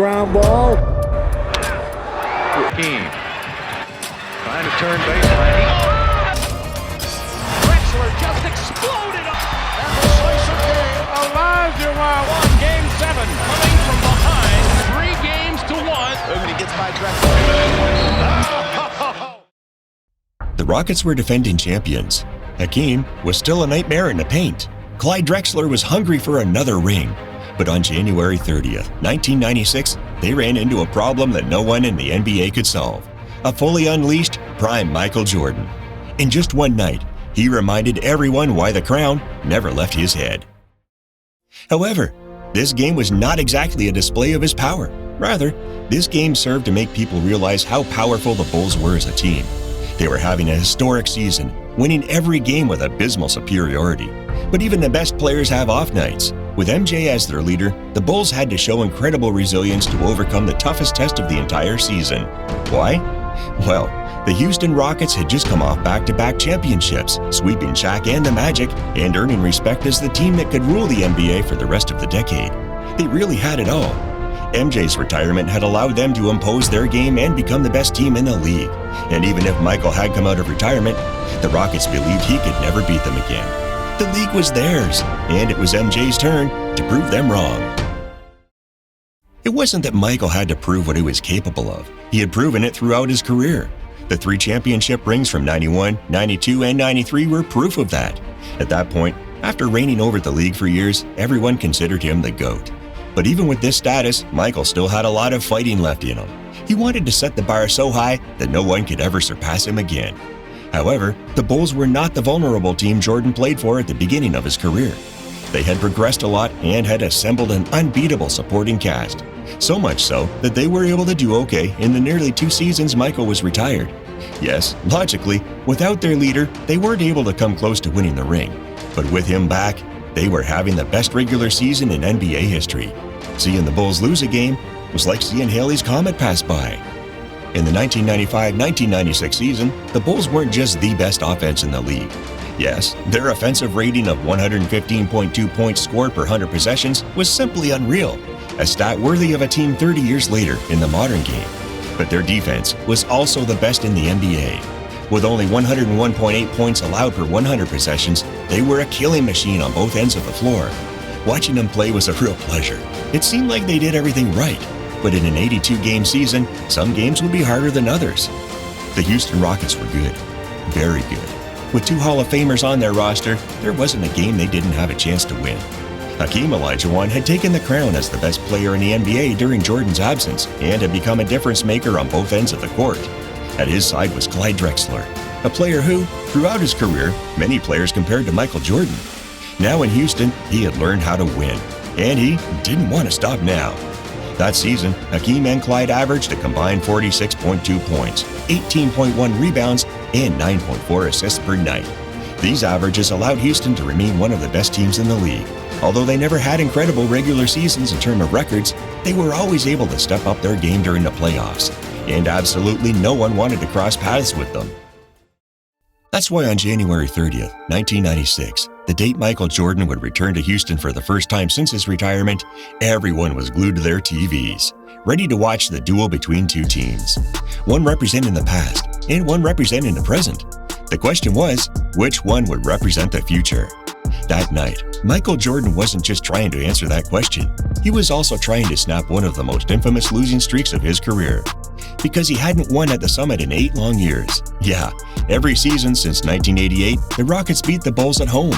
ground ball. Hakeem trying to turn baseline. Drexler just exploded up. And the slice of game. Olajuwon won Game 7. Coming from behind 3 games to 1. And he gets by Drexler. The Rockets were defending champions. Hakeem was still a nightmare in the paint. Clyde Drexler was hungry for another ring. But on January 30th, 1996, they ran into a problem that no one in the NBA could solve. A fully unleashed prime Michael Jordan. In just one night, he reminded everyone why the crown never left his head. However, this game was not exactly a display of his power. Rather, this game served to make people realize how powerful the Bulls were as a team. They were having a historic season, winning every game with abysmal superiority. But even the best players have off nights. With MJ as their leader, the Bulls had to show incredible resilience to overcome the toughest test of the entire season. Why? Well, the Houston Rockets had just come off back-to-back championships, sweeping Shaq and the Magic, and earning respect as the team that could rule the NBA for the rest of the decade. They really had it all. MJ's retirement had allowed them to impose their game and become the best team in the league. And even if Michael had come out of retirement, the Rockets believed he could never beat them again. The league was theirs, and it was MJ's turn to prove them wrong. It wasn't that Michael had to prove what he was capable of. He had proven it throughout his career. The 3 championship rings from 91, 92, and 93 were proof of that. At that point, after reigning over the league for years, everyone considered him the GOAT. But even with this status, Michael still had a lot of fighting left in him. He wanted to set the bar so high that no one could ever surpass him again. However, the Bulls were not the vulnerable team Jordan played for at the beginning of his career. They had progressed a lot and had assembled an unbeatable supporting cast. So much so that they were able to do okay in the nearly 2 seasons Michael was retired. Yes, logically, without their leader, they weren't able to come close to winning the ring. But with him back, they were having the best regular season in NBA history. Seeing the Bulls lose a game was like seeing Halley's Comet pass by. In the 1995-1996 season, the Bulls weren't just the best offense in the league. Yes, their offensive rating of 115.2 points scored per 100 possessions was simply unreal, a stat worthy of a team 30 years later in the modern game. But their defense was also the best in the NBA. With only 101.8 points allowed per 100 possessions, they were a killing machine on both ends of the floor. Watching them play was a real pleasure. It seemed like they did everything right. But in an 82-game season, some games would be harder than others. The Houston Rockets were good. Very good. With 2 Hall of Famers on their roster, there wasn't a game they didn't have a chance to win. Hakeem Olajuwon had taken the crown as the best player in the NBA during Jordan's absence and had become a difference maker on both ends of the court. At his side was Clyde Drexler, a player who, throughout his career, many players compared to Michael Jordan. Now in Houston, he had learned how to win, and he didn't want to stop now. That season, Hakeem and Clyde averaged a combined 46.2 points, 18.1 rebounds, and 9.4 assists per night. These averages allowed Houston to remain one of the best teams in the league. Although they never had incredible regular seasons in terms of records, they were always able to step up their game during the playoffs, and absolutely no one wanted to cross paths with them. That's why on January 30th, 1996, the date Michael Jordan would return to Houston for the first time since his retirement, everyone was glued to their TVs, ready to watch the duel between 2 teams. One representing the past and one representing the present. The question was, which one would represent the future? That night, Michael Jordan wasn't just trying to answer that question. He was also trying to snap one of the most infamous losing streaks of his career. Because he hadn't won at the Summit in 8 long years. Yeah, every season since 1988, the Rockets beat the Bulls at home.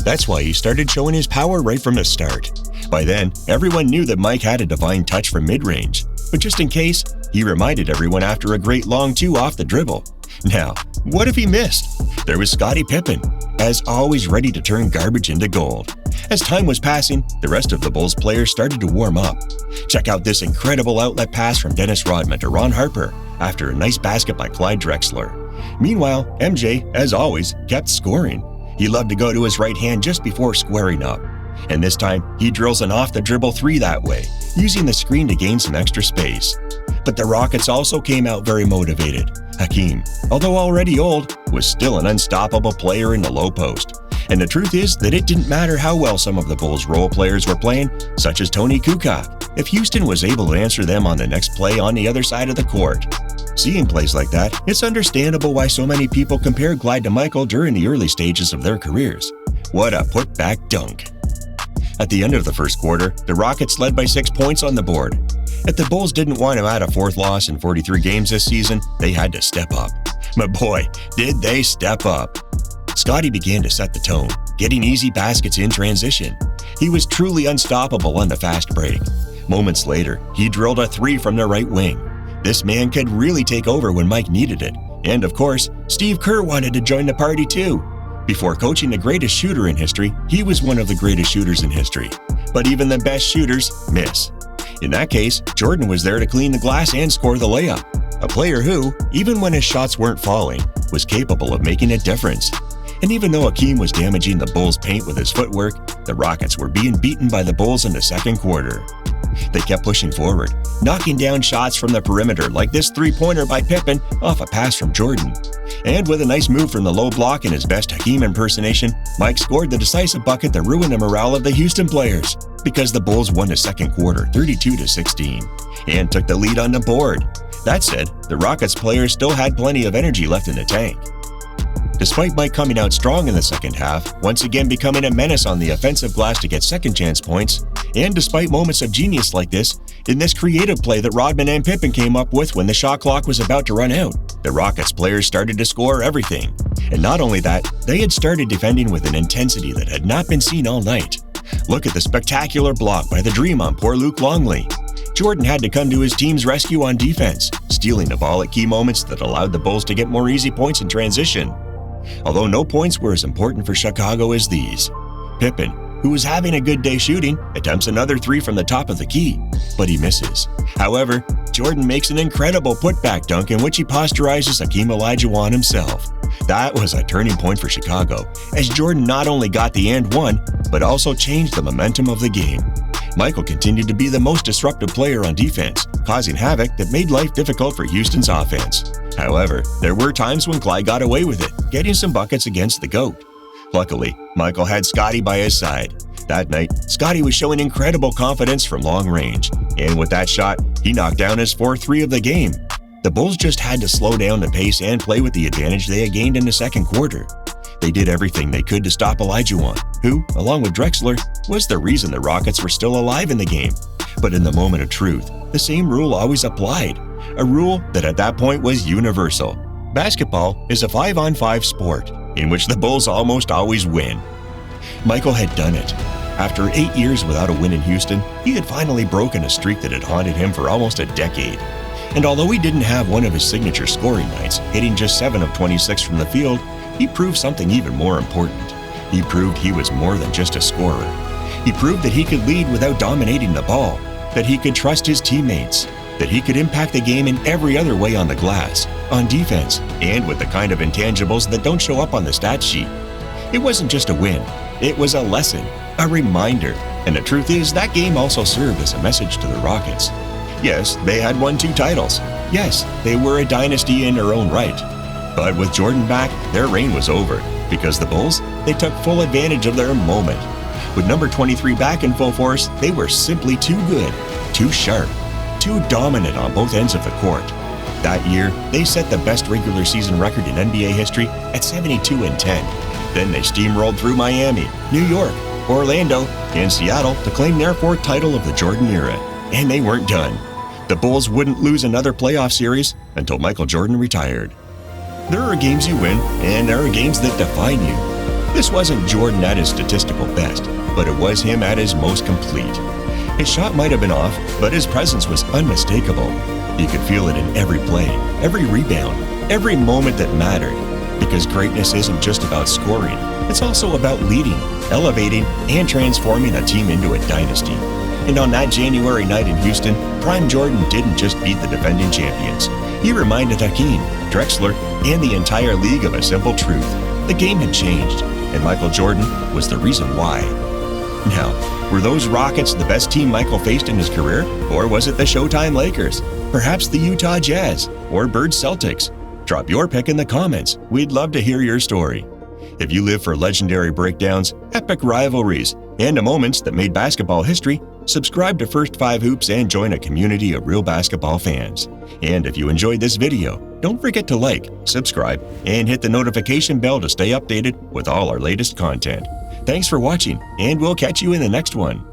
That's why he started showing his power right from the start. By then, everyone knew that Mike had a divine touch from mid-range. But just in case, he reminded everyone after a great long 2 off the dribble. Now, what if he missed? There was Scottie Pippen, as always ready to turn garbage into gold. As time was passing, the rest of the Bulls players started to warm up. Check out this incredible outlet pass from Dennis Rodman to Ron Harper after a nice basket by Clyde Drexler. Meanwhile, MJ, as always, kept scoring. He loved to go to his right hand just before squaring up. And this time, he drills an off-the-dribble 3 that way, using the screen to gain some extra space. But the Rockets also came out very motivated. Hakeem, although already old, was still an unstoppable player in the low post. And the truth is that it didn't matter how well some of the Bulls' role players were playing, such as Tony Kukoc, if Houston was able to answer them on the next play on the other side of the court. Seeing plays like that, it's understandable why so many people compared Clyde to Michael during the early stages of their careers. What a put-back dunk. At the end of the first quarter, the Rockets led by 6 points on the board. If the Bulls didn't want to add a fourth loss in 43 games this season, they had to step up. But boy, did they step up. Scottie began to set the tone, getting easy baskets in transition. He was truly unstoppable on the fast break. Moments later, he drilled a 3 from the right wing. This man could really take over when Mike needed it. And of course, Steve Kerr wanted to join the party too. Before coaching the greatest shooter in history, he was one of the greatest shooters in history. But even the best shooters miss. In that case, Jordan was there to clean the glass and score the layup. A player who, even when his shots weren't falling, was capable of making a difference. And even though Hakeem was damaging the Bulls' paint with his footwork, the Rockets were being beaten by the Bulls in the second quarter. They kept pushing forward, knocking down shots from the perimeter like this three-pointer by Pippen off a pass from Jordan. And with a nice move from the low block and his best Hakeem impersonation, Mike scored the decisive bucket that ruined the morale of the Houston players, because the Bulls won the second quarter 32-16 and took the lead on the board. That said, the Rockets players still had plenty of energy left in the tank. Despite Mike coming out strong in the second half, once again becoming a menace on the offensive glass to get second chance points, and despite moments of genius like this, in this creative play that Rodman and Pippen came up with when the shot clock was about to run out, the Rockets players started to score everything. And not only that, they had started defending with an intensity that had not been seen all night. Look at the spectacular block by the Dream on poor Luke Longley. Jordan had to come to his team's rescue on defense, stealing the ball at key moments that allowed the Bulls to get more easy points in transition. Although no points were as important for Chicago as these. Pippen, who was having a good day shooting, attempts another 3 from the top of the key, but he misses. However, Jordan makes an incredible putback dunk in which he posterizes Hakeem Olajuwon himself. That was a turning point for Chicago, as Jordan not only got the and one, but also changed the momentum of the game. Michael continued to be the most disruptive player on defense, causing havoc that made life difficult for Houston's offense. However, there were times when Clyde got away with it, getting some buckets against the GOAT. Luckily, Michael had Scottie by his side. That night, Scottie was showing incredible confidence from long range, and with that shot, he knocked down his 4th of the game. The Bulls just had to slow down the pace and play with the advantage they had gained in the second quarter. They did everything they could to stop Olajuwon, who, along with Drexler, was the reason the Rockets were still alive in the game. But in the moment of truth, the same rule always applied, a rule that at that point was universal. Basketball is a 5-on-5 sport, in which the Bulls almost always win. Michael had done it. After 8 years without a win in Houston, he had finally broken a streak that had haunted him for almost a decade. And although he didn't have one of his signature scoring nights, hitting just 7 of 26 from the field, he proved something even more important. He proved he was more than just a scorer. He proved that he could lead without dominating the ball, that he could trust his teammates, that he could impact the game in every other way on the glass, on defense, and with the kind of intangibles that don't show up on the stat sheet. It wasn't just a win, it was a lesson, a reminder, and the truth is that game also served as a message to the Rockets. Yes, they had won 2 titles. Yes, they were a dynasty in their own right. But with Jordan back, their reign was over, because the Bulls, they took full advantage of their moment. With number 23 back in full force, they were simply too good, too sharp, too dominant on both ends of the court. That year, they set the best regular season record in NBA history at 72-10. Then they steamrolled through Miami, New York, Orlando, and Seattle to claim their 4th title of the Jordan era. And they weren't done. The Bulls wouldn't lose another playoff series until Michael Jordan retired. There are games you win, and there are games that define you. This wasn't Jordan at his statistical best, but it was him at his most complete. His shot might have been off, but his presence was unmistakable. You could feel it in every play, every rebound, every moment that mattered. Because greatness isn't just about scoring, it's also about leading, elevating, and transforming a team into a dynasty. And on that January night in Houston, Prime Jordan didn't just beat the defending champions. He reminded Hakeem, Drexler, and the entire league of a simple truth. The game had changed, and Michael Jordan was the reason why. Now, were those Rockets the best team Michael faced in his career? Or was it the Showtime Lakers? Perhaps the Utah Jazz? Or Bird Celtics? Drop your pick in the comments. We'd love to hear your story. If you live for legendary breakdowns, epic rivalries, and the moments that made basketball history, Subscribe to First 5 Hoops and join a community of real basketball fans. And if you enjoyed this video, don't forget to like, subscribe, and hit the notification bell to stay updated with all our latest content. Thanks for watching, and we'll catch you in the next one.